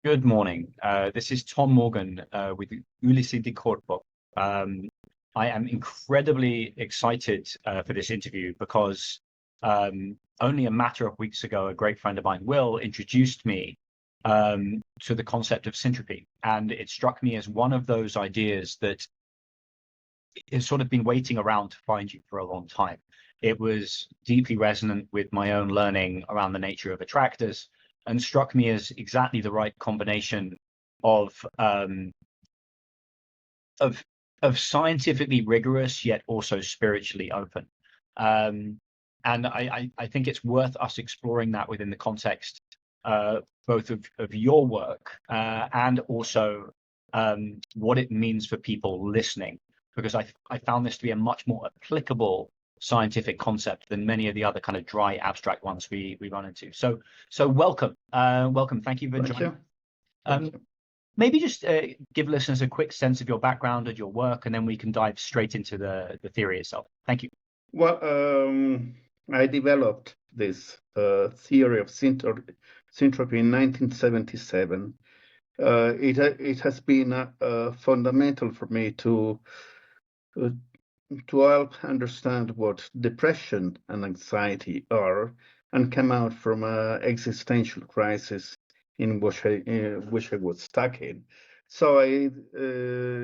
Good morning. This is Tom Morgan with Ulisse Di Corpo. I am incredibly excited for this interview because only a matter of weeks ago, a great friend of mine, Will, introduced me to the concept of syntropy. And it struck me as one of those ideas that has sort of been waiting around to find you for a long time. It was deeply resonant with my own learning around the nature of attractors and struck me as exactly the right combination of um, of of scientifically rigorous yet also spiritually open. Um, and I think it's worth us exploring that within the context both of your work and also what it means for people listening, because I found this to be a much more applicable scientific concept than many of the other kind of dry abstract ones we run into. So welcome, welcome. Thank you for Thank joining. you. Thank Um, you. Maybe just give listeners a quick sense of your background and your work, and then we can dive straight into the theory itself. Thank you. Well, I developed this theory of syntropy in 1977. It has been fundamental for me uh, to help understand what depression and anxiety are, and come out from an existential crisis in which I was stuck in. So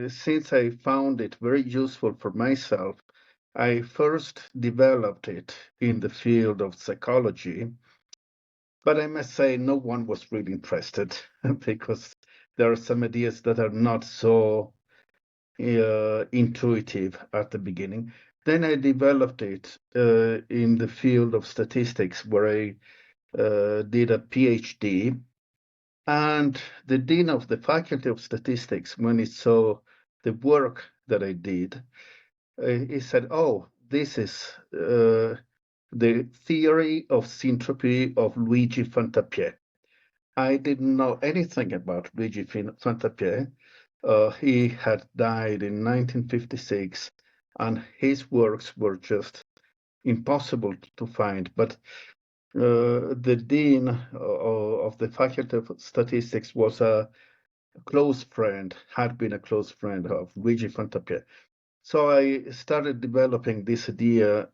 since I found it very useful for myself, I first developed it in the field of psychology, but I must say no one was really interested because there are some ideas that are not so intuitive at the beginning. Then I developed it in the field of statistics, where I did a PhD. And the dean of the faculty of statistics, when he saw the work that I did, he said, "Oh, this is the theory of syntropy of Luigi Fantapié." I didn't know anything about Luigi Fantapié. He had died in 1956, and his works were just impossible to find. But the dean of the Faculty of Statistics was a close friend, had been a close friend of Luigi Fantapié. So I started developing this idea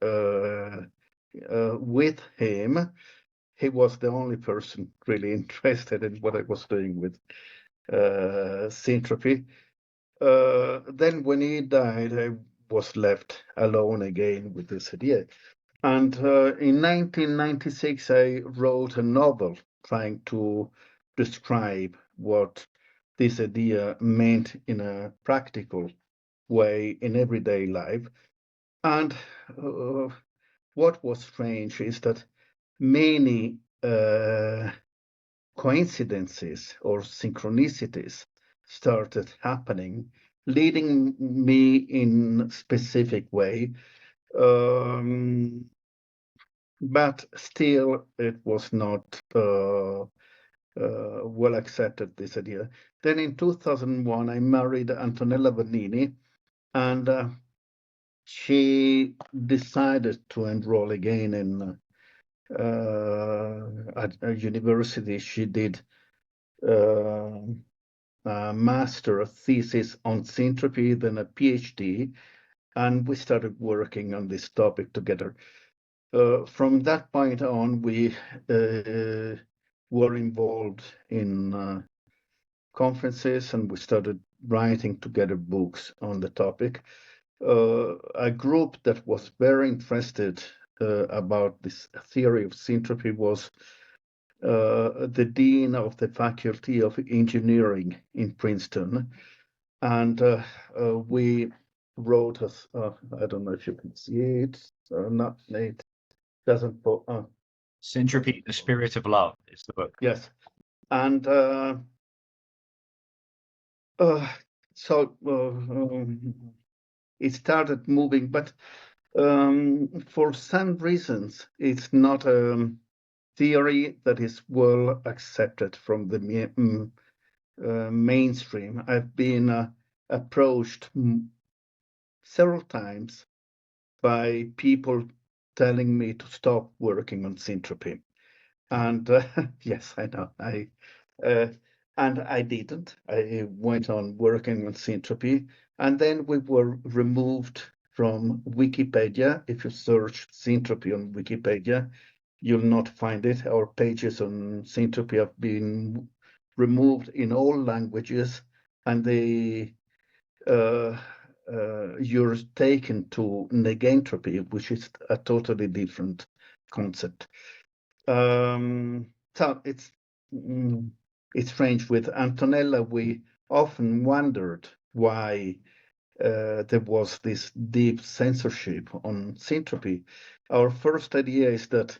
with him. He was the only person really interested in what I was doing with syntropy. Then when he died, I was left alone again with this idea. And in 1996, I wrote a novel trying to describe what this idea meant in a practical way in everyday life. And what was strange is that many coincidences or synchronicities started happening, leading me in a specific way. But still, it was not well accepted, this idea. Then in 2001, I married Antonella Vannini, and she decided to enroll again in at a university. She did a master thesis on syntropy, then a PhD, and we started working on this topic together. From that point on, we were involved in conferences, and we started writing together books on the topic. A group that was very interested about this theory of syntropy was the dean of the Faculty of Engineering in Princeton. And we wrote, I don't know if you can see it, not it doesn't put, Syntropy, the Spirit of Love is the book. yes. And so it started moving, but for some reasons, it's not a theory that is well accepted from the mainstream. I've been approached several times by people telling me to stop working on syntropy. And yes, I know. And I didn't. I went on working on Syntropy, and then we were removed from Wikipedia. If you search Syntropy on Wikipedia, you'll not find it. Our pages on Syntropy have been removed in all languages, and you're taken to negentropy, which is a totally different concept. So it's strange. With Antonella, we often wondered why there was this deep censorship on Syntropy. Our first idea is that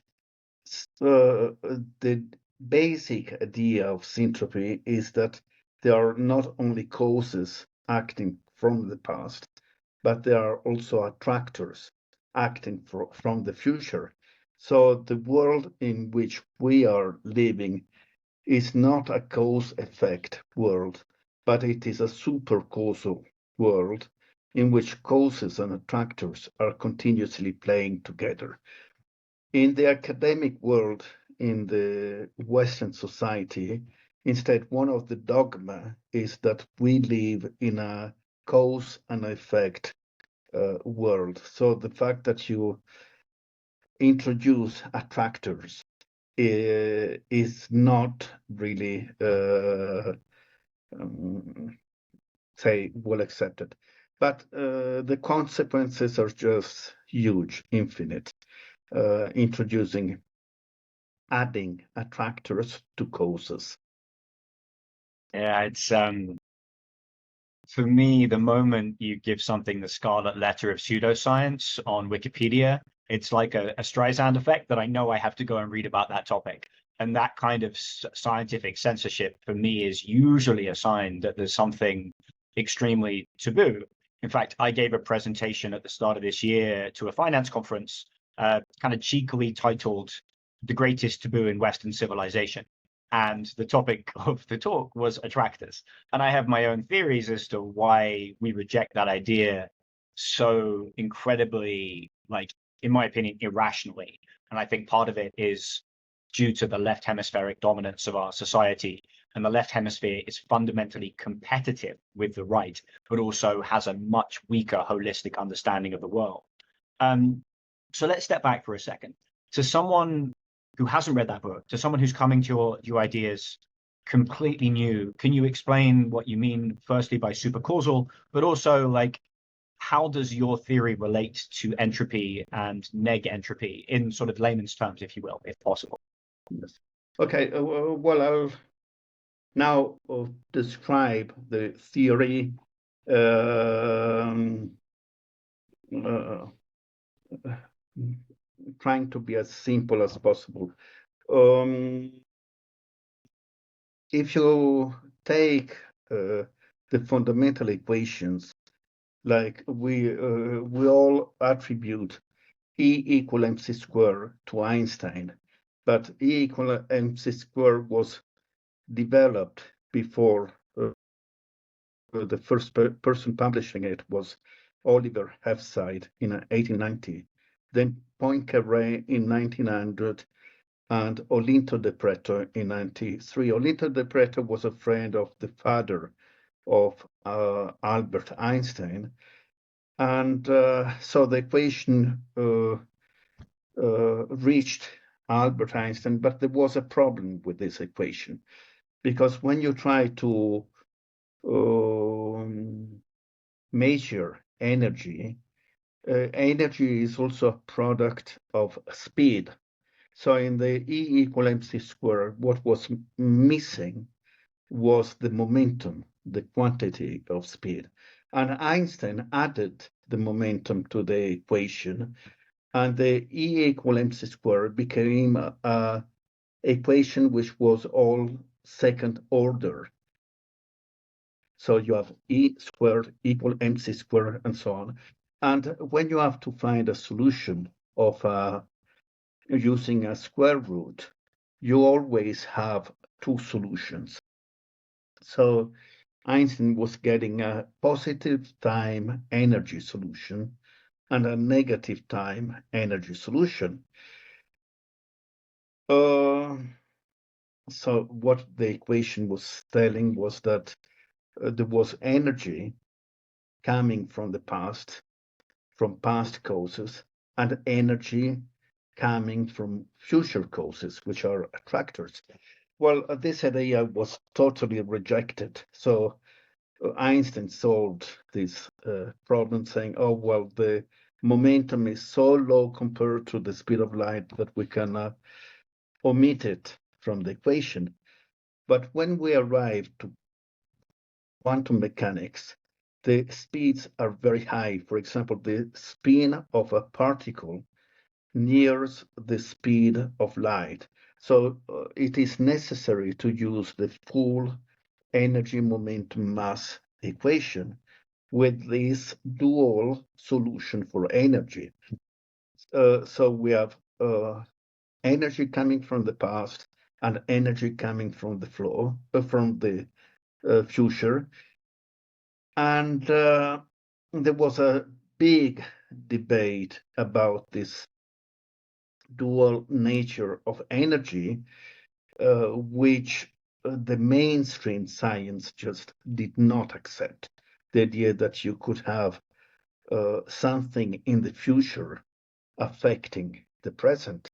the basic idea of Syntropy is that there are not only causes acting from the past, but there are also attractors acting from the future. So the world in which we are living is not a cause-effect world, but it is a supercausal world in which causes and attractors are continuously playing together. In the academic world, in the Western society, instead, one of the dogma is that we live in a cause and effect world. So the fact that you introduce attractors is not really, say, well accepted. But the consequences are just huge, infinite, adding attractors to causes. Yeah, it's for me, the moment you give something the scarlet letter of pseudoscience on Wikipedia, it's like a Streisand effect that I know I have to go and read about that topic. And that kind of scientific censorship for me is usually a sign that there's something extremely taboo. In fact, I gave a presentation at the start of this year to a finance conference, kind of cheekily titled The Greatest Taboo in Western Civilization. And the topic of the talk was attractors. And I have my own theories as to why we reject that idea so incredibly, like, in my opinion, irrationally. And I think part of it is due to the left hemispheric dominance of our society. And the left hemisphere is fundamentally competitive with the right, but also has a much weaker holistic understanding of the world. So let's step back for a second. To someone who hasn't read that book, to someone who's coming to your ideas completely new, can you explain what you mean, firstly, by supercausal, but also, like, how does your theory relate to entropy and neg entropy in sort of layman's terms, if you will, if possible? Yes. Okay, well, I'll now describe the theory trying to be as simple as possible. If you take the fundamental equations, like we all attribute E equal mc squared to Einstein, but E equal mc squared was developed before the first person publishing it was Oliver Hefside in 1890, then Poincaré in 1900, and Olinto de Pretto in 1993. Olinto de Pretto was a friend of the father of Albert Einstein. And so the equation reached Albert Einstein, but there was a problem with this equation, because when you try to measure energy, energy is also a product of speed. So in the E equal mc squared, what was missing was the momentum, the quantity of speed. And Einstein added the momentum to the equation, and the E equal mc squared became a equation which was all second order. So you have E squared equal mc squared and so on. And when you have to find a solution of using a square root, you always have two solutions. So Einstein was getting a positive time energy solution and a negative time energy solution. So what the equation was telling was that there was energy coming from the past, from past causes, and energy coming from future causes, which are attractors. Well, this idea was totally rejected. So Einstein solved this problem saying, oh, well, the momentum is so low compared to the speed of light that we can omit it from the equation. But when we arrive to quantum mechanics, the speeds are very high. For example, the spin of a particle nears the speed of light. So it is necessary to use the full energy momentum mass equation with this dual solution for energy. So we have energy coming from the past and energy coming from the flow, from the future. And there was a big debate about this dual nature of energy, which the mainstream science just did not accept. The idea that you could have something in the future affecting the present.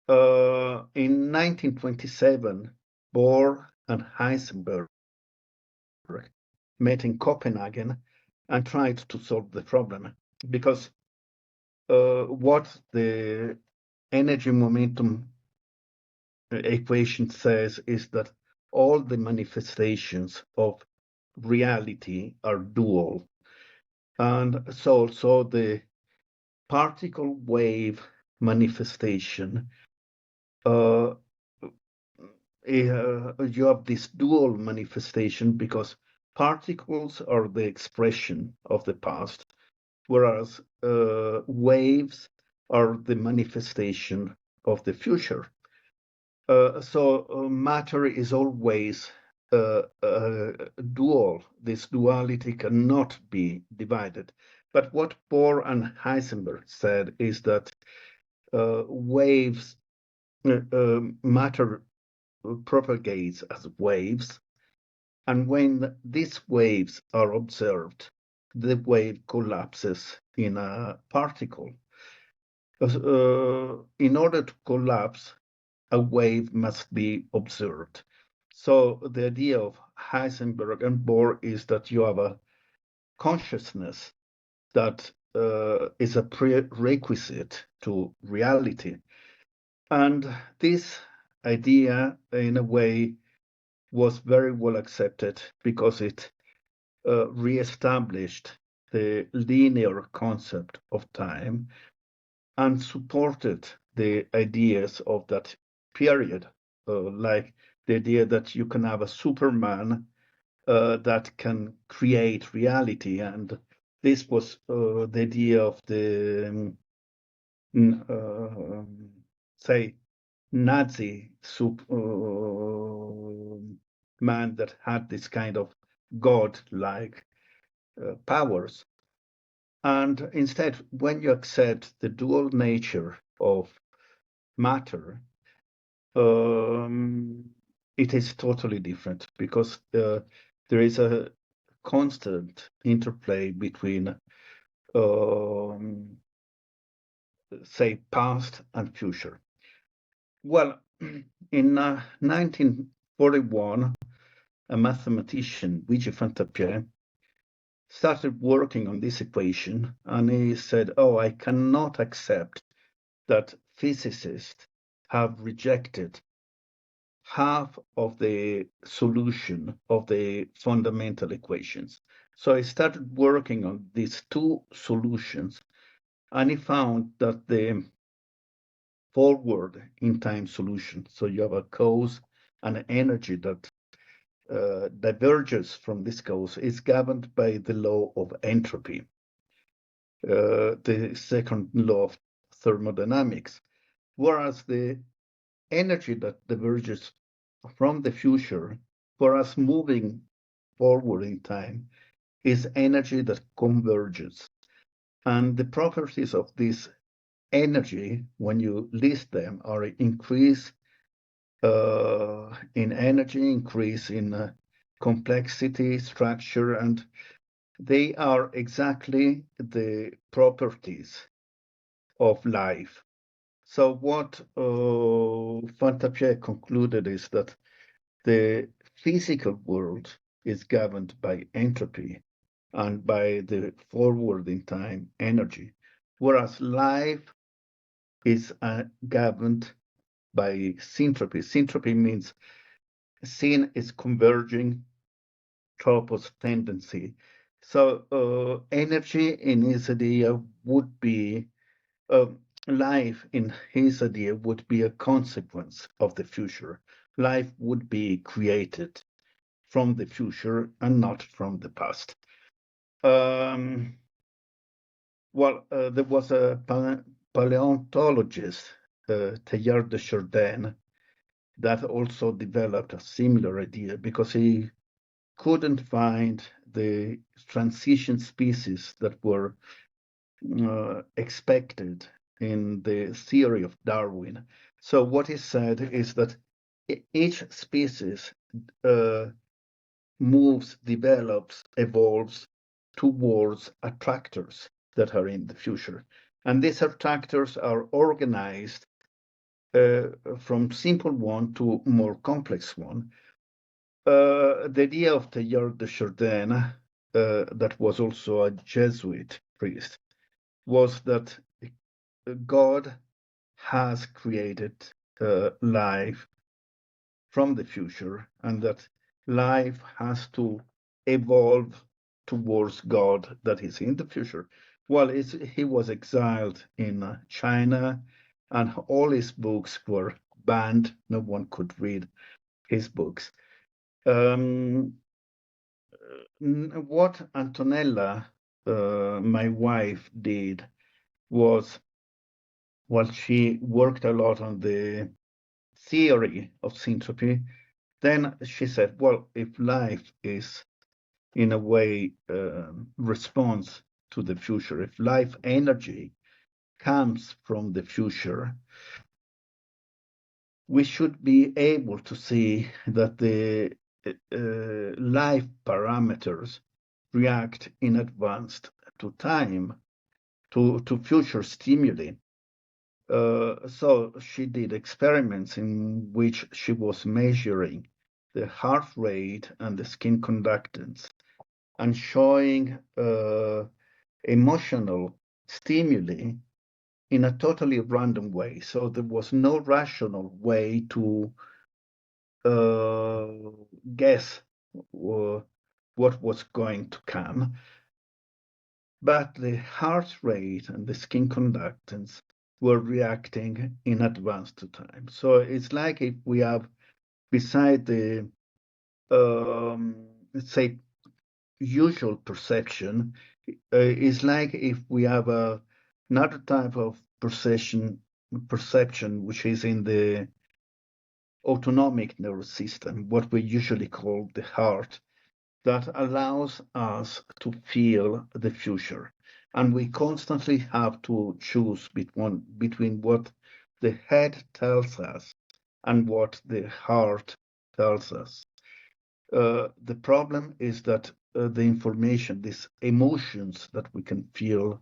In 1927, Bohr and Heisenberg met in Copenhagen and tried to solve the problem, because what the energy momentum equation says is that all the manifestations of reality are dual. And so also the particle wave manifestation, you have this dual manifestation because particles are the expression of the past, whereas waves are the manifestation of the future. So matter is always dual. This duality cannot be divided. But what Bohr and Heisenberg said is that matter propagates as waves, and when these waves are observed, the wave collapses in a particle. In order to collapse, a wave must be observed. So the idea of Heisenberg and Bohr is that you have a consciousness that is a prerequisite to reality. And this idea, in a way, was very well accepted because it re-established the linear concept of time and supported the ideas of that period, like the idea that you can have a Superman that can create reality. And this was the idea of the, say, Nazi man that had this kind of god-like powers. And instead, when you accept the dual nature of matter, it is totally different because there is a constant interplay between, say, past and future. Well, in 1941, a mathematician, Luigi Fantapié, started working on this equation, and he said, oh, I cannot accept that physicists have rejected half of the solution of the fundamental equations. So I started working on these two solutions, and he found that the forward in time solution, so you have a cause and an energy that diverges from this cause, is governed by the law of entropy, the second law of thermodynamics, whereas the energy that diverges from the future for us moving forward in time is energy that converges. And the properties of this energy, when you list them, are increase in energy, increase in complexity, structure, and they are exactly the properties of life. So what Fantapié concluded is that the physical world is governed by entropy and by the forward in time energy, whereas life is governed by syntropy. Syntropy means syn is converging, tropos tendency. So energy in his idea would be life in his idea would be a consequence of the future. Life would be created from the future and not from the past. There was a paleontologist, Teilhard de Chardin, that also developed a similar idea because he couldn't find the transition species that were expected in the theory of Darwin. So what he said is that each species moves, develops, evolves towards attractors that are in the future. And these attractors are organized from simple one to more complex one. The idea of Teilhard de Chardin, that was also a Jesuit priest, was that God has created life from the future, and that life has to evolve towards God that is in the future. Well, he was exiled in China, and all his books were banned. No one could read his books. What Antonella, my wife, did was, while she worked a lot on the theory of syntropy, then she said, well, if life is in a way response to the future, if life energy comes from the future, we should be able to see that the life parameters react in advance to time, to future stimuli. So she did experiments in which she was measuring the heart rate and the skin conductance and showing emotional stimuli in a totally random way. So there was no rational way to guess what was going to come. But the heart rate and the skin conductance were reacting in advance to time. So it's like if we have beside the, let's say, usual perception, it's like if we have another type of perception, which is in the autonomic nervous system, what we usually call the heart, that allows us to feel the future. And we constantly have to choose between what the head tells us and what the heart tells us. The problem is that the information, these emotions that we can feel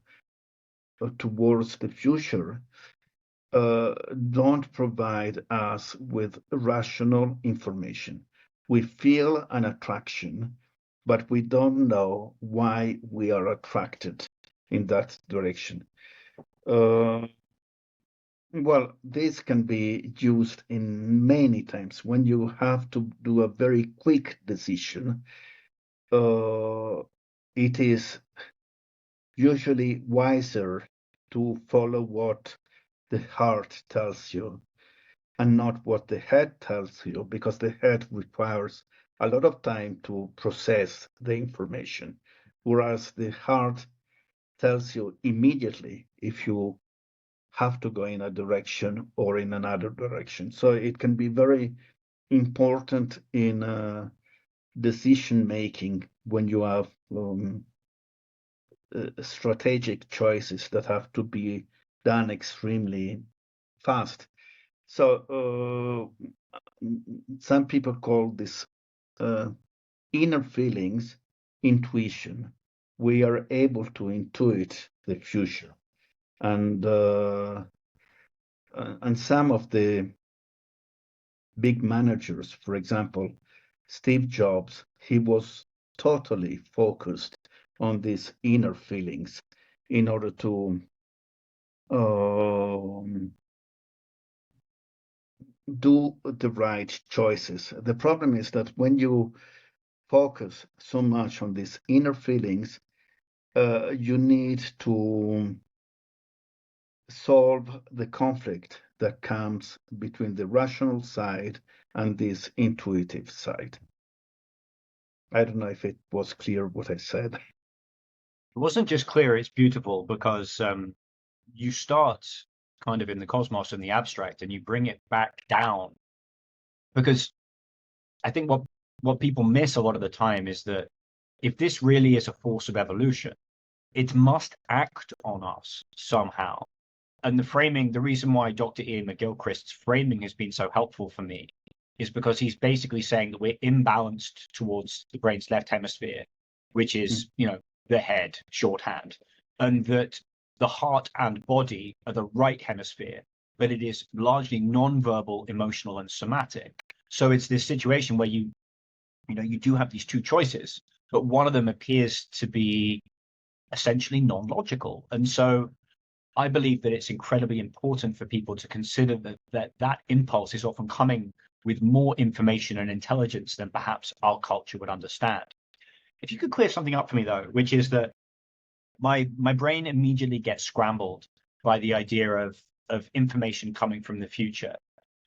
towards the future, don't provide us with rational information. We feel an attraction, but we don't know why we are attracted in that direction. Well, this can be used in many times when you have to do a very quick decision. It is usually wiser to follow what the heart tells you and not what the head tells you, because the head requires a lot of time to process the information, whereas the heart tells you immediately if you have to go in a direction or in another direction. So it can be very important in decision making when you have strategic choices that have to be done extremely fast. So some people call this inner feelings intuition. We are able to intuit the future, and some of the big managers, for example, Steve Jobs, he was totally focused on these inner feelings in order to do the right choices. The problem is that when you focus so much on these inner feelings, you need to solve the conflict that comes between the rational side and this intuitive side. I don't know if it was clear what I said. It wasn't just clear, it's beautiful, because you start kind of in the cosmos and the abstract and you bring it back down. Because I think what people miss a lot of the time is that if this really is a force of evolution, it must act on us somehow. And the reason why Dr. Ian McGilchrist's framing has been so helpful for me is because he's basically saying that we're imbalanced towards the brain's left hemisphere, which is, the head, shorthand, and that the heart and body are the right hemisphere, but it is largely non-verbal, emotional, and somatic. So it's this situation where you do have these two choices, but one of them appears to be essentially non-logical. And so I believe that it's incredibly important for people to consider that impulse is often coming with more information and intelligence than perhaps our culture would understand. If you could clear something up for me, though, which is that my brain immediately gets scrambled by the idea of information coming from the future.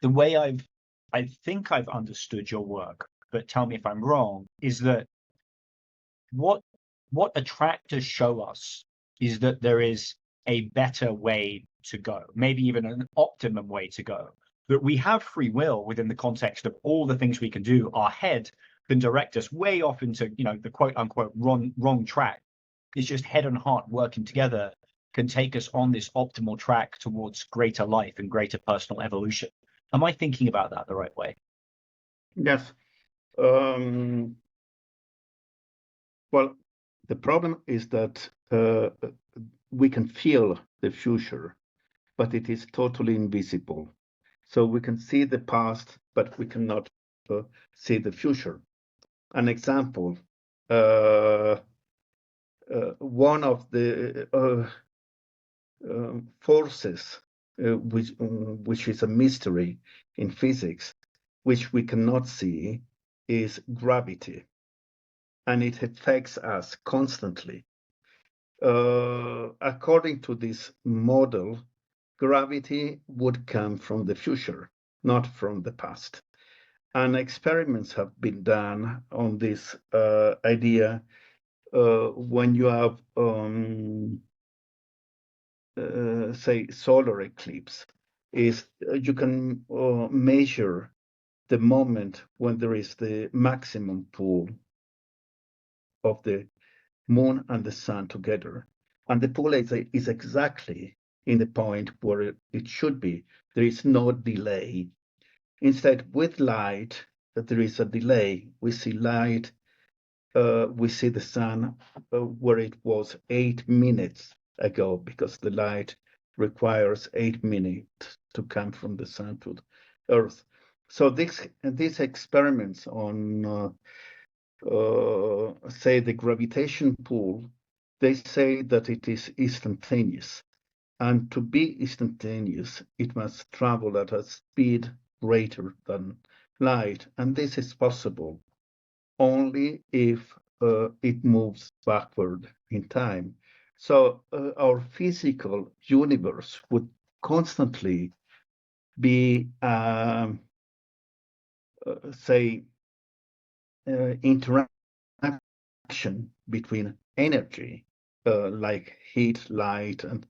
The way I think I've understood your work, but tell me if I'm wrong, is that what attractors show us is that there is a better way to go, maybe even an optimum way to go. That we have free will within the context of all the things we can do. Our head can direct us way off into, the quote unquote wrong track. It's just head and heart working together can take us on this optimal track towards greater life and greater personal evolution. Am I thinking about that the right way? Yes. Well, the problem is that we can feel the future, but it is totally invisible. So we can see the past, but we cannot see the future. An example, one of the forces which is a mystery in physics, which we cannot see, is gravity, and it affects us constantly. According to this model, gravity would come from the future, not from the past. And experiments have been done on this idea when you have, say, solar eclipse. You can measure the moment when there is the maximum pull of the moon and the sun together. And the pull is exactly in the point where it should be. There is no delay. Instead, with light, there is a delay. We see light, we see the sun where it was 8 minutes ago, because the light requires 8 minutes to come from the sun to the earth. So these experiments on say the gravitation pull, they say that it is instantaneous. And to be instantaneous, it must travel at a speed greater than light. And this is possible only if it moves backward in time. So our physical universe would constantly be, say, interaction between energy, like heat, light, and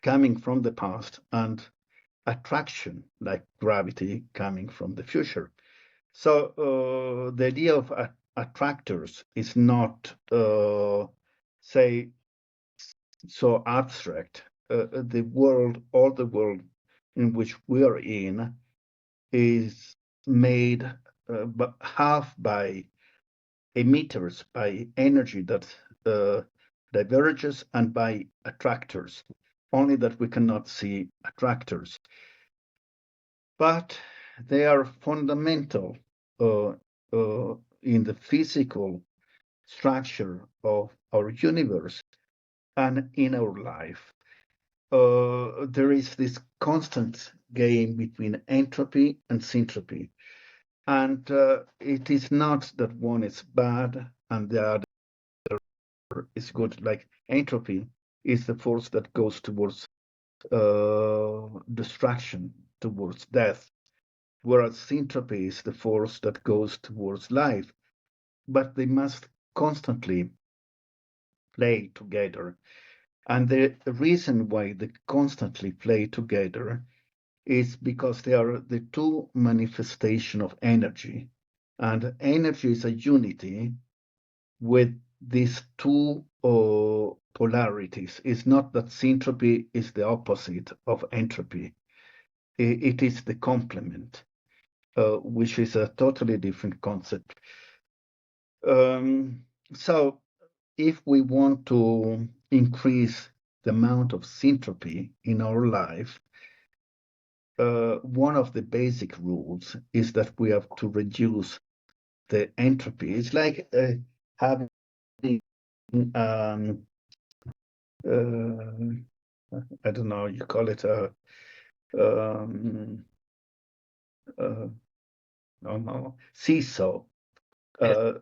coming from the past, and attraction, like gravity, coming from the future. So the idea of attractors is not, say, so abstract. The world in which we are in, is made half by emitters, by energy that diverges, and by attractors, only that we cannot see attractors. But they are fundamental in the physical structure of our universe and in our life. There is this constant game between entropy and syntropy. And it is not that one is bad and the other is good. Like entropy is the force that goes towards destruction, towards death, whereas syntropy is the force that goes towards life. But they must constantly play together. And the reason why they constantly play together is because they are the two manifestations of energy. And energy is a unity with these two polarities. It's not that syntropy is the opposite of entropy. It is the complement, which is a totally different concept. So if we want to increase the amount of syntropy in our life, one of the basic rules is that we have to reduce the entropy. It's like having I don't know, you call it a seesaw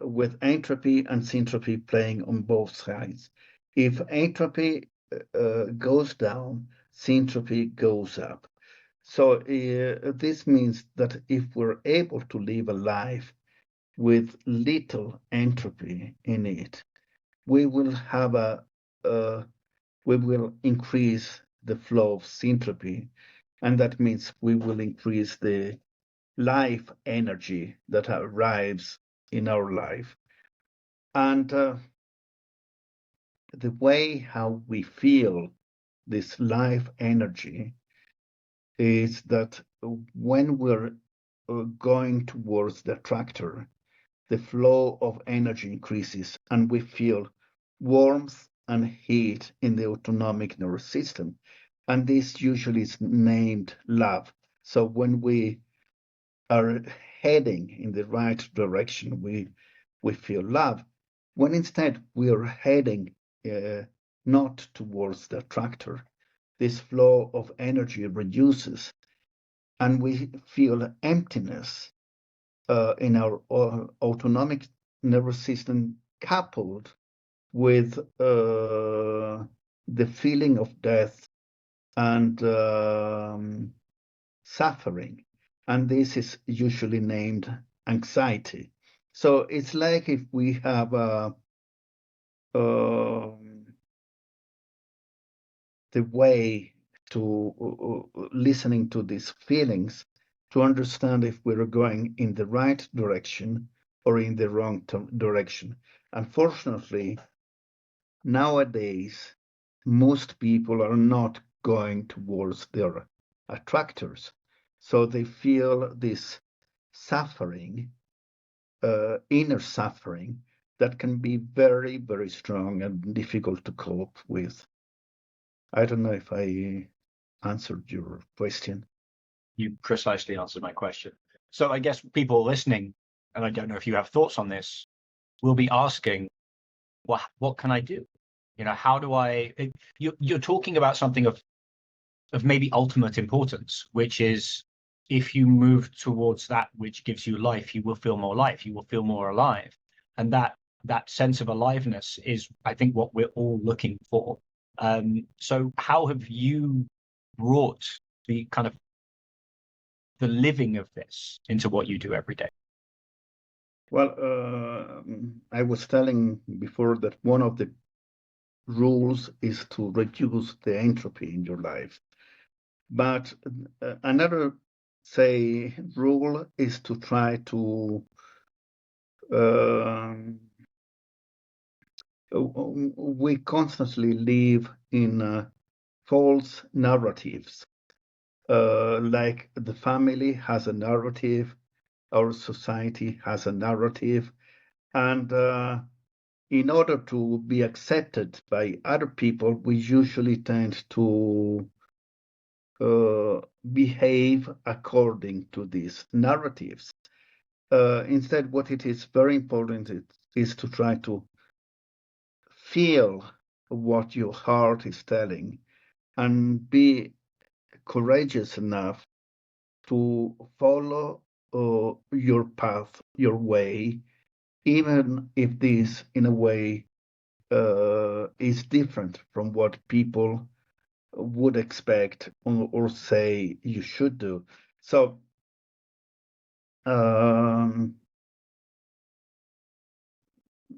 with entropy and syntropy playing on both sides. If entropy goes down, syntropy goes up. So this means that if we're able to live a life with little entropy in it, we will have we will increase the flow of syntropy, and that means we will increase the life energy that arrives in our life. And the way how we feel this life energy is that when we're going towards the attractor, the flow of energy increases and we feel warmth and heat in the autonomic nervous system. And this usually is named love. So when we are heading in the right direction, we feel love. When instead we are heading not towards the attractor, this flow of energy reduces and we feel emptiness in our autonomic nervous system, coupled with the feeling of death and suffering. And this is usually named anxiety. So it's like if we have the way to listening to these feelings to understand if we're going in the right direction or in the wrong direction. Unfortunately, nowadays, most people are not going towards their attractors. So they feel this suffering, inner suffering, that can be very, very strong and difficult to cope with. I don't know if I answered your question. You precisely answered my question. So I guess people listening, and I don't know if you have thoughts on this, will be asking, well, what can I do? You know, how do I? You're talking about something of maybe ultimate importance, which is if you move towards that which gives you life, you will feel more life, you will feel more alive, and that sense of aliveness is, I think, what we're all looking for. So how have you brought the kind of the living of this into what you do every day? Well, I was telling before that one of the rules is to reduce the entropy in your life. But another, say, rule is to try to we constantly live in false narratives. Like the family has a narrative, our society has a narrative, and in order to be accepted by other people, we usually tend to behave according to these narratives. Instead, what it is very important is to try to feel what your heart is telling and be courageous enough to follow your path, your way, even if this, in a way, is different from what people would expect or say you should do. So,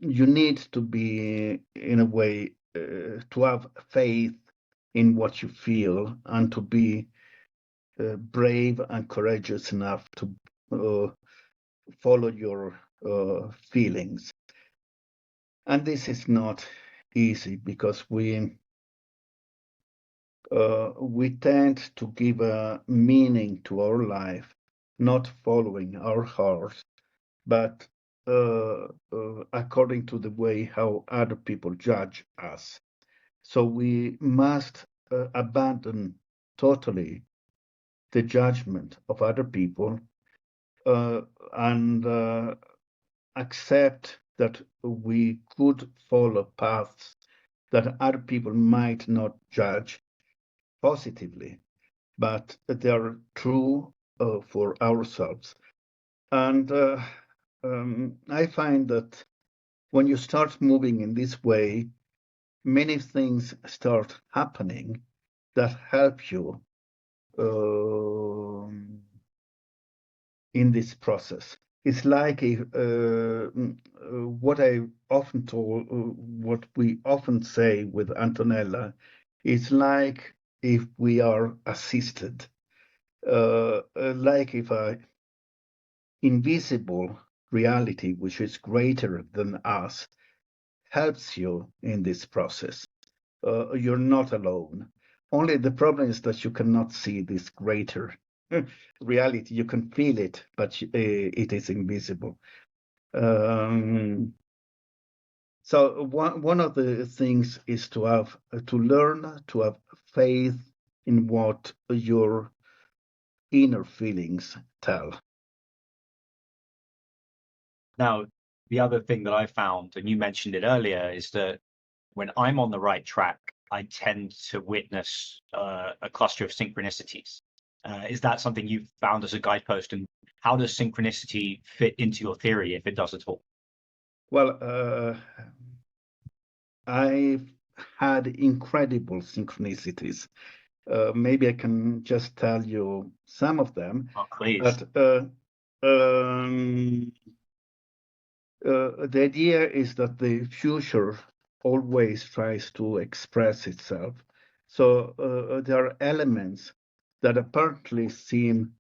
you need to be, in a way, to have faith in what you feel and to be brave and courageous enough to follow your feelings. And this is not easy because we tend to give a meaning to our life, not following our heart, but according to the way how other people judge us. So we must abandon totally the judgment of other people and accept that we could follow paths that other people might not judge positively, but they are true for ourselves. And I find that when you start moving in this way, many things start happening that help you in this process. It's like what I often told, what we often say with Antonella, it's like if we are assisted, like if a invisible reality, which is greater than us, helps you in this process. You're not alone. Only the problem is that you cannot see this greater reality. You can feel it, but it is invisible. So one of the things is to learn to have faith in what your inner feelings tell. Now, the other thing that I found, and you mentioned it earlier, is that when I'm on the right track, I tend to witness a cluster of synchronicities. Is that something you've found as a guidepost? And how does synchronicity fit into your theory, if it does at all? Well, I've had incredible synchronicities. Maybe I can just tell you some of them. Oh, please. But the idea is that the future always tries to express itself. So there are elements that apparently seem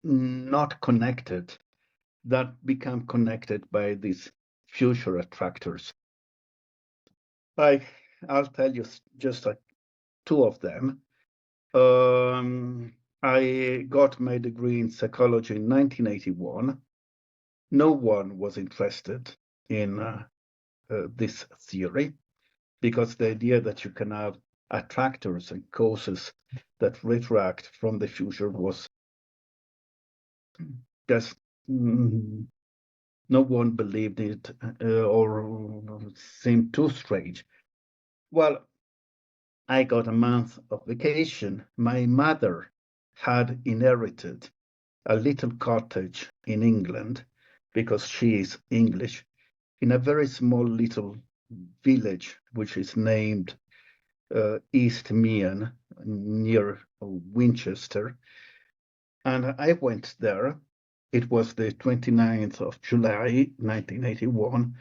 not connected that become connected by these future attractors. I'll tell you just two of them. I got my degree in psychology in 1981. No one was interested in this theory because the idea that you can have attractors and causes that retroact from the future was just no one believed it or seemed too strange. Well, I got a month of vacation. My mother had inherited a little cottage in England because she is English in a very small little village which is named East Meon near Winchester. And I went there. It was the 29th of July, 1981.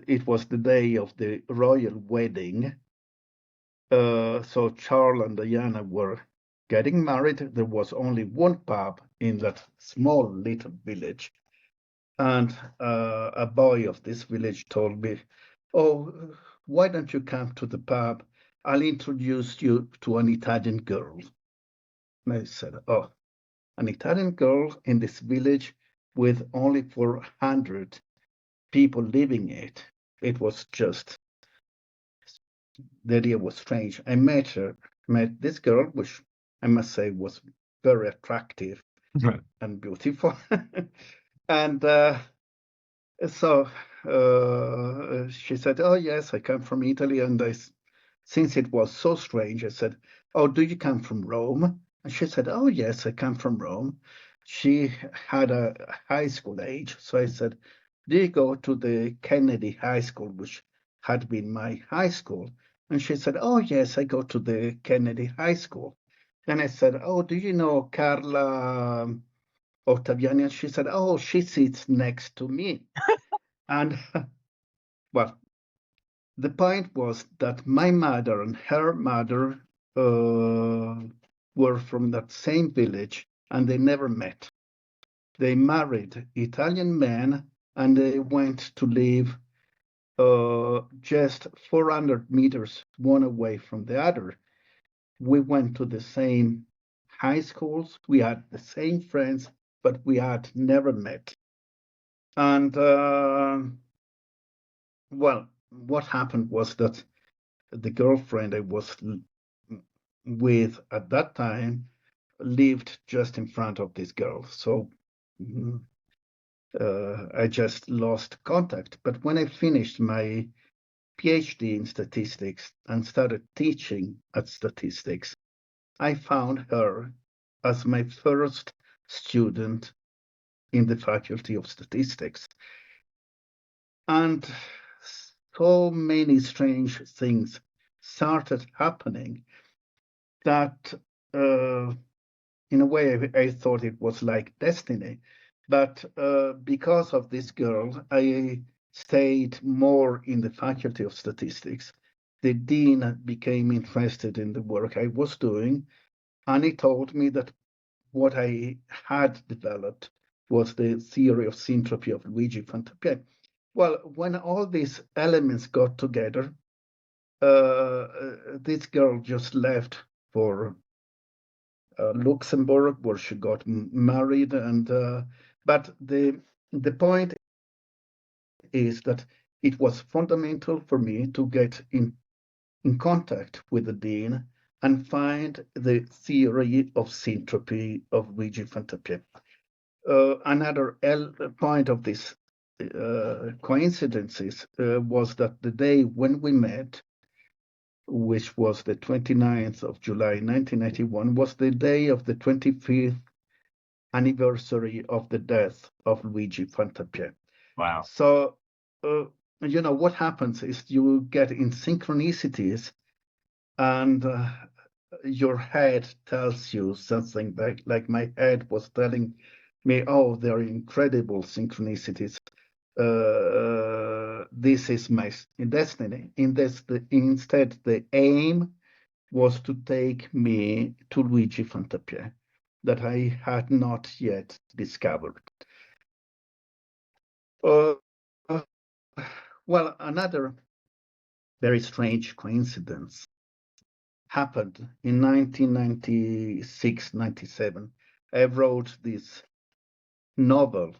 It was the day of the royal wedding. So Charles and Diana were getting married. There was only one pub in that small little village. And a boy of this village told me, "Oh, why don't you come to the pub? I'll introduce you to an Italian girl." And I said, oh, an Italian girl in this village with only 400 people living it. It was just, the idea was strange. I met this girl, which I must say was very attractive and beautiful. And so she said, oh, yes, I come from Italy. And since it was so strange, I said, oh, do you come from Rome? And she said, oh, yes, I come from Rome. She had a high school age. So I said, do you go to the Kennedy High School, which had been my high school? And she said, oh, yes, I go to the Kennedy High School. Then I said, oh, do you know Carla Ottaviani? And she said, oh, she sits next to me. And well, the point was that my mother and her mother were from that same village, and they never met. They married Italian men, and they went to live just 400 meters one away from the other. We went to the same high schools, we had the same friends, but we had never met. And well, what happened was that the girlfriend I was with at that time lived just in front of this girl. So I just lost contact. But when I finished my PhD in statistics and started teaching at statistics, I found her as my first student in the Faculty of Statistics. And so many strange things started happening that in a way I thought it was like destiny. But because of this girl, I stayed more in the Faculty of Statistics. The dean became interested in the work I was doing, and he told me that what I had developed was the theory of syntropy of Luigi Fantapie. Well, when all these elements got together, this girl just left for Luxembourg, where she got married. And but the point is that it was fundamental for me to get in contact with the dean and find the theory of syntropy of Luigi Fantapie. Another point of this coincidences was that the day when we met, which was the 29th of July 1991, was the day of the 25th anniversary of the death of Luigi Fantapie. Wow. So, what happens is you get in synchronicities, and your head tells you something like my head was telling me, oh, they're incredible synchronicities. This is my destiny. Instead, the aim was to take me to Luigi Fantapie, that I had not yet discovered. Well, another very strange coincidence happened in 1996-97. I wrote this novel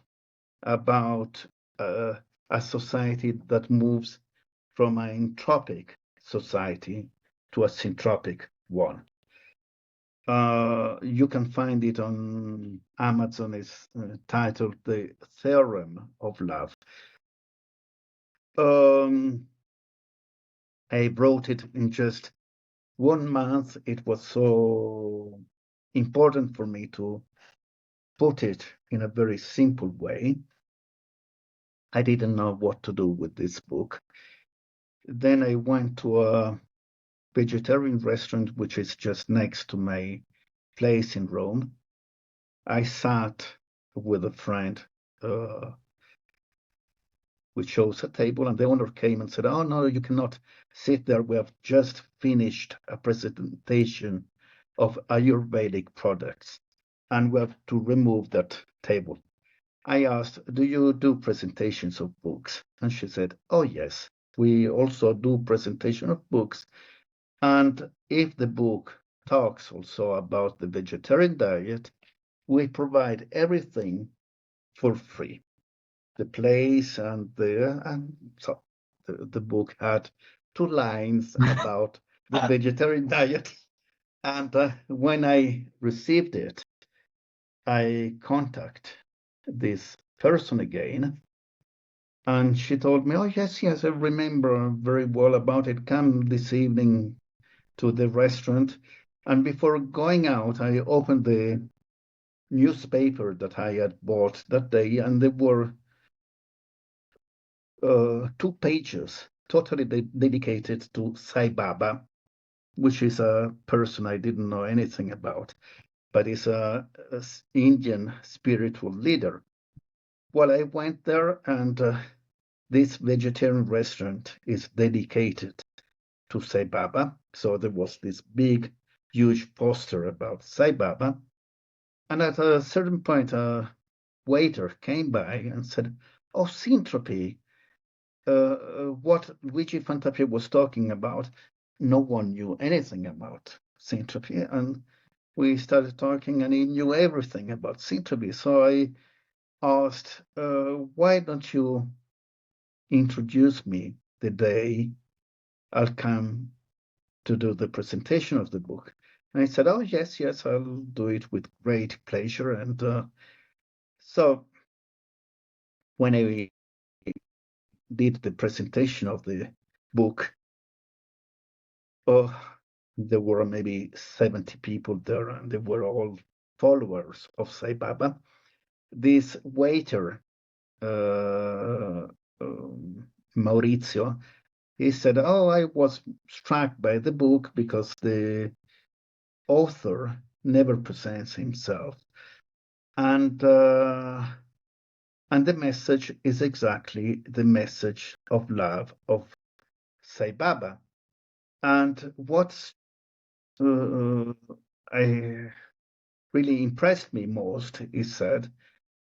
about a society that moves from an entropic society to a syntropic one. You can find it on Amazon. It's titled The Theorem of Love. I wrote it in just 1 month. It was so important for me to put it in a very simple way. I didn't know what to do with this book. Then I went to a vegetarian restaurant, which is just next to my place in Rome. I sat with a friend. We chose a table, and the owner came and said, oh, no, you cannot sit there. We have just finished a presentation of Ayurvedic products, and we have to remove that table. I asked, do you do presentations of books? And she said, oh, yes, we also do presentation of books. And if the book talks also about the vegetarian diet, we provide everything for free. The place and so the book had 2 lines about the vegetarian diet. And when I received it, I contact this person again, and she told me, "Oh yes, yes, I remember very well about it. Come this evening to the restaurant." And before going out, I opened the newspaper that I had bought that day, and there were 2 pages totally dedicated to Sai Baba, which is a person I didn't know anything about, but is a Indian spiritual leader. Well, I went there, and this vegetarian restaurant is dedicated to Sai Baba. So there was this big, huge poster about Sai Baba. And at a certain point, a waiter came by and said, "Oh, Syntropy, what Luigi Fantapia was talking about, no one knew anything about Syntropy." And we started talking, and he knew everything about Syntropy. So I asked, "Why don't you introduce me the day I'll come to do the presentation of the book?" And I said, "Oh, yes, yes, I'll do it with great pleasure." And so when I did the presentation of the book, oh, there were maybe 70 people there, and they were all followers of Sai Baba. This waiter, Maurizio, he said, "Oh, I was struck by the book because the author never presents himself, and the message is exactly the message of love of Sai Baba." And what I really impressed me most, he said,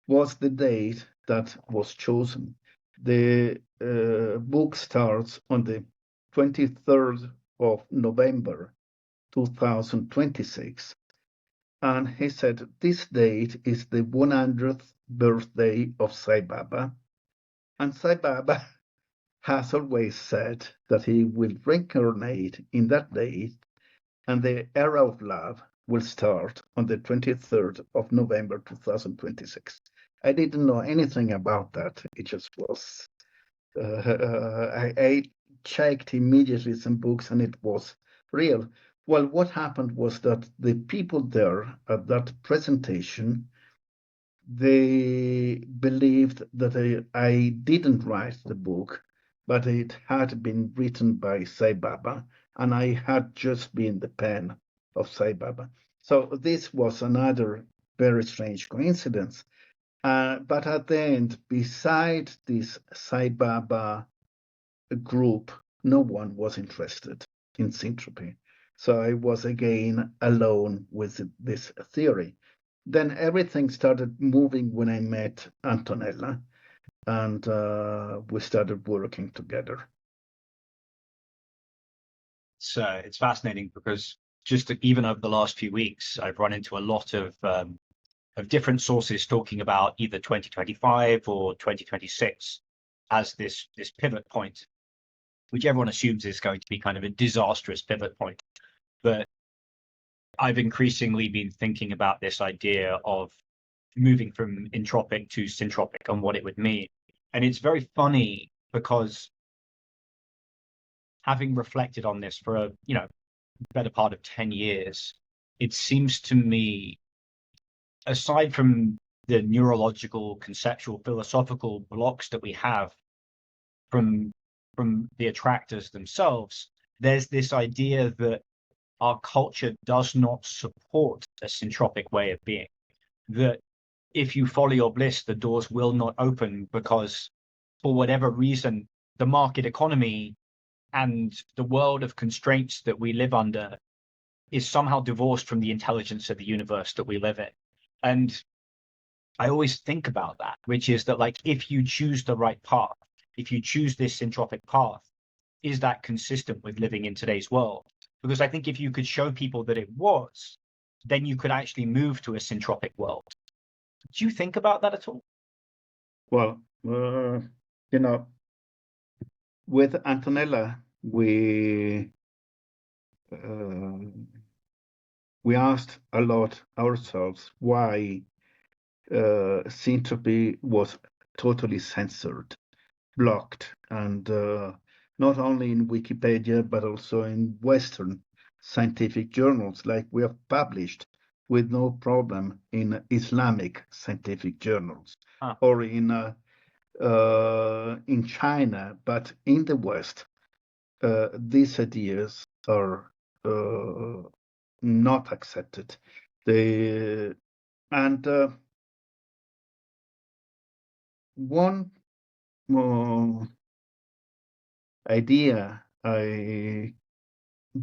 was the date that was chosen. The book starts on the 23rd of November 2026. And he said, this date is the 100th birthday of Sai Baba. And Sai Baba has always said that he will reincarnate in that date, and the era of love will start on the 23rd of November 2026. I didn't know anything about that. It just was, I checked immediately some books, and it was real. Well, what happened was that the people there at that presentation, they believed that I didn't write the book, but it had been written by Sai Baba, and I had just been the pen of Sai Baba. So this was another very strange coincidence. But at the end, beside this Sai Baba group, no one was interested in Syntropy. So I was again alone with this theory. Then everything started moving when I met Antonella, and we started working together. It's fascinating because just even over the last few weeks, I've run into a lot of different sources talking about either 2025 or 2026 as this pivot point, which everyone assumes is going to be kind of a disastrous pivot point. But I've increasingly been thinking about this idea of moving from entropic to syntropic and what it would mean. And it's very funny because having reflected on this for a better part of 10 years, it seems to me, aside from the neurological, conceptual, philosophical blocks that we have from the attractors themselves, there's this idea that our culture does not support a syntropic way of being. That if you follow your bliss, the doors will not open because, for whatever reason, the market economy and the world of constraints that we live under is somehow divorced from the intelligence of the universe that we live in. And I always think about that, which is that, like, if you choose the right path, if you choose this syntropic path, is that consistent with living in today's world? Because I think if you could show people that it was, then you could actually move to a syntropic world. Do you think about that at all? Well, with Antonella, uh, we asked a lot ourselves why Syntropy was totally censored, blocked, and not only in Wikipedia, but also in Western scientific journals, like we have published with no problem in Islamic scientific journals, or in China, but in the West, these ideas are not accepted. One idea I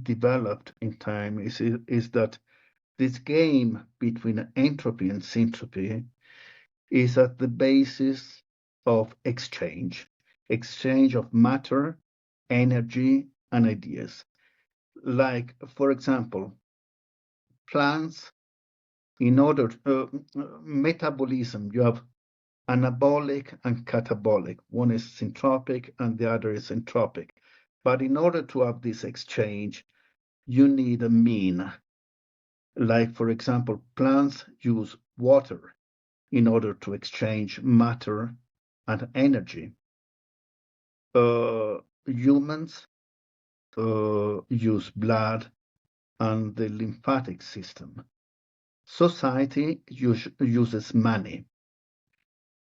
developed in time is that this game between entropy and syntropy is at the basis of exchange of matter, energy, and ideas. Like, for example, plants, in order metabolism, you have anabolic and catabolic. One is syntropic and the other is entropic. But in order to have this exchange, you need a mean. Like, for example, plants use water in order to exchange matter and energy. Humans use blood and the lymphatic system. Society uses money.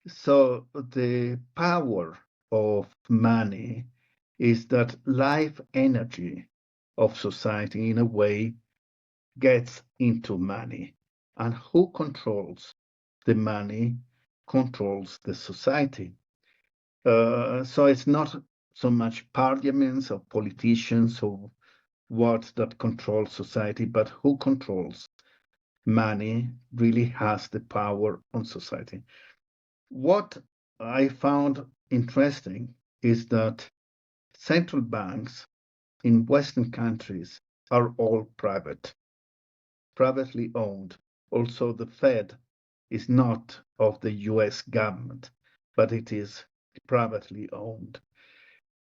So the power of money is that life energy of society, in a way, gets into money. And who controls the money controls the society. So it's not so much parliaments or politicians or what that controls society, but who controls money really has the power on society. What I found interesting is that central banks in Western countries are all privately owned. Also, the Fed is not of the US government, but it is privately owned.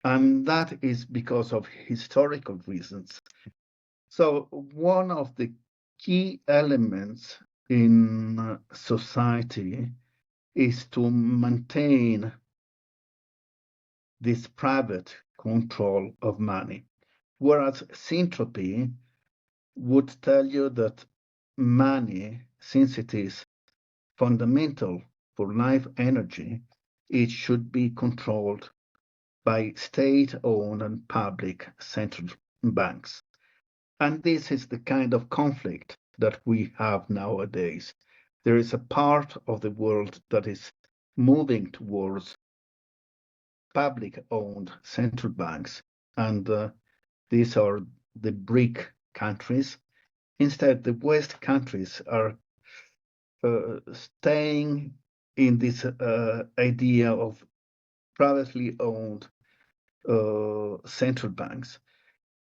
And that is because of historical reasons. So one of the key elements in society is to maintain this private control of money. Whereas syntropy would tell you that money, since it is fundamental for life energy, it should be controlled by state-owned and public central banks. And this is the kind of conflict that we have nowadays. There is a part of the world that is moving towards public-owned central banks, and these are the BRIC countries. Instead, the West countries are staying in this idea of privately owned central banks.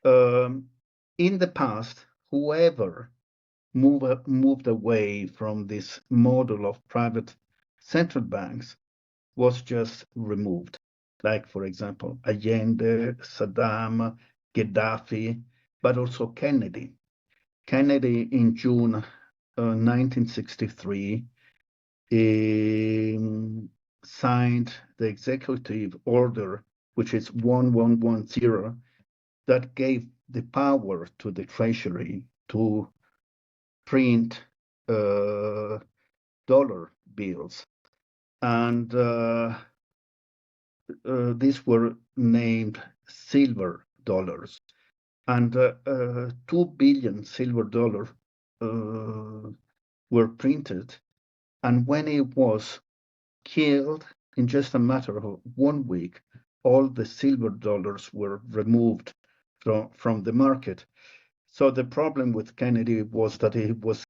In the past, whoever moved away from this model of private central banks was just removed. Like, for example, Allende, Saddam, Gaddafi, but also Kennedy. Kennedy in June 1963 signed the executive order, which is 1110, that gave the power to the Treasury to print dollar bills. And these were named silver dollars. And 2 billion silver dollars were printed. And when he was killed, in just a matter of 1 week, all the silver dollars were removed from the market. So the problem with Kennedy was that he was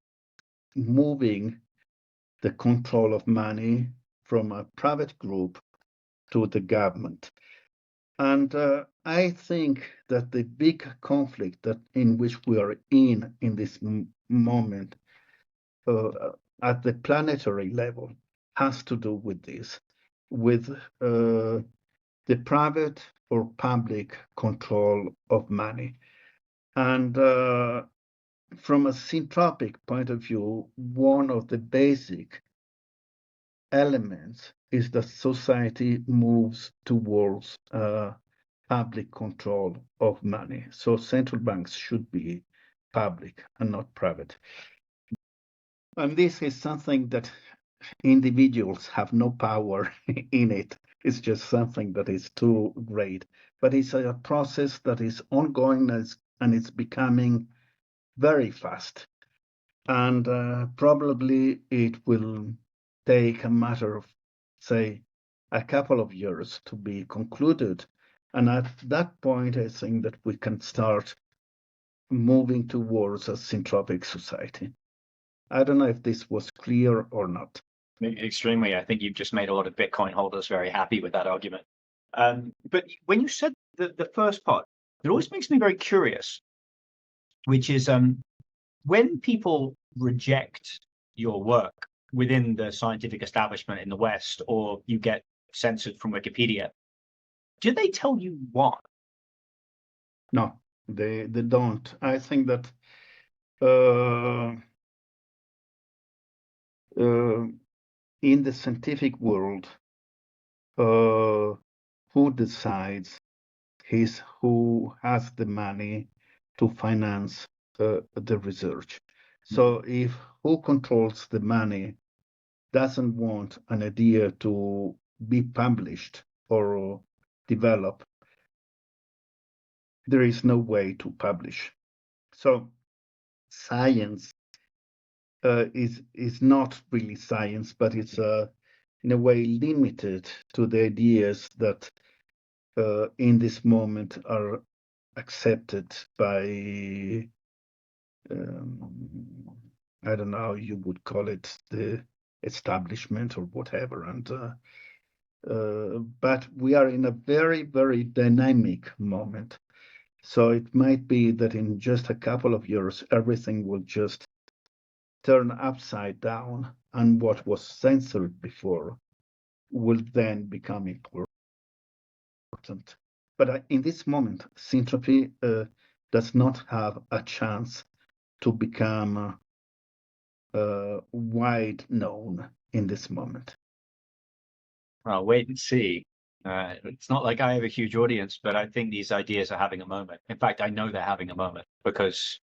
moving the control of money from a private group to the government. And I think that the big conflict that in which we are in this moment at the planetary level has to do with this, with the private or public control of money. And from a syntropic point of view, one of the basic elements is that society moves towards public control of money. So central banks should be public and not private. And this is something that individuals have no power in it. It's just something that is too great. But it's a process that is ongoing and it's becoming very fast. And probably it will take a matter of, say, a couple of years to be concluded. And at that point, I think that we can start moving towards a syntropic society. I don't know if this was clear or not. Extremely. I think you've just made a lot of Bitcoin holders very happy with that argument. But when you said the first part, it always makes me very curious, which is when people reject your work within the scientific establishment in the West, or you get censored from Wikipedia, do they tell you why? No, they don't. I think that in the scientific world, who decides is who has the money to finance the research. So if who controls the money doesn't want an idea to be published or developed, there is no way to publish. So science is not really science, but it's in a way limited to the ideas that in this moment are accepted by I don't know how you would call it, the establishment or whatever. And but we are in a very, very dynamic moment. So it might be that in just a couple of years, everything will just turn upside down, and what was censored before will then become important. But in this moment, Syntropy does not have a chance to become wide known in this moment. Well, wait and see. It's not like I have a huge audience, but I think these ideas are having a moment. In fact, I know they're having a moment because,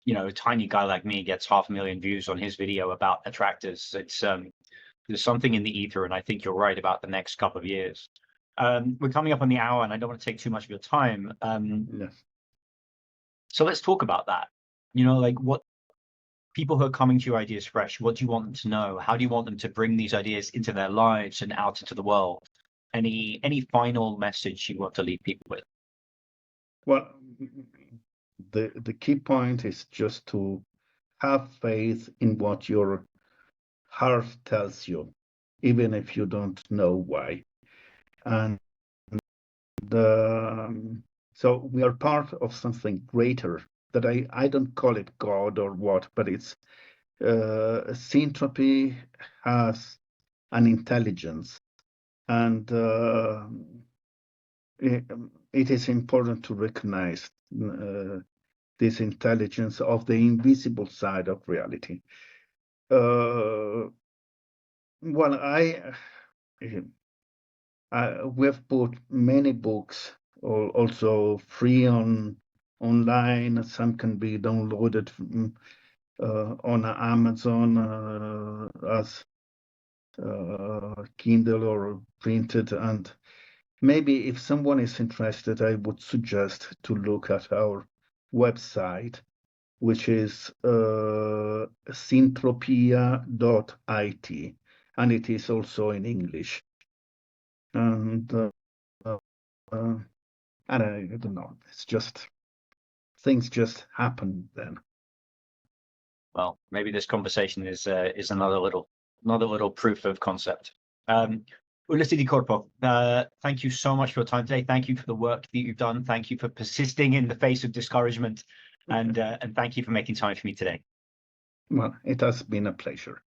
you know, a tiny guy like me gets 500,000 views on his video about attractors. It's there's something in the ether, and I think you're right about the next couple of years. We're coming up on the hour, and I don't want to take too much of your time. Yes. So let's talk about that. You know, like what people who are coming to your ideas fresh, what do you want them to know? How do you want them to bring these ideas into their lives and out into the world? Any final message you want to leave people with? Well, the key point is just to have faith in what your heart tells you, even if you don't know why. And so we are part of something greater that I don't call it God or what, but it's Syntropy has an intelligence, and it is important to recognize this intelligence of the invisible side of reality. Well, we've put many books, also free online. Some can be downloaded on Amazon as Kindle or printed. And maybe if someone is interested, I would suggest to look at our website, which is syntropia.it, and it is also in English. And I don't know. It's just things just happen then. Well, maybe this conversation is another little proof of concept. Ulisse Di Corpo, thank you so much for your time today. Thank you for the work that you've done. Thank you for persisting in the face of discouragement, and thank you for making time for me today. Well, it has been a pleasure.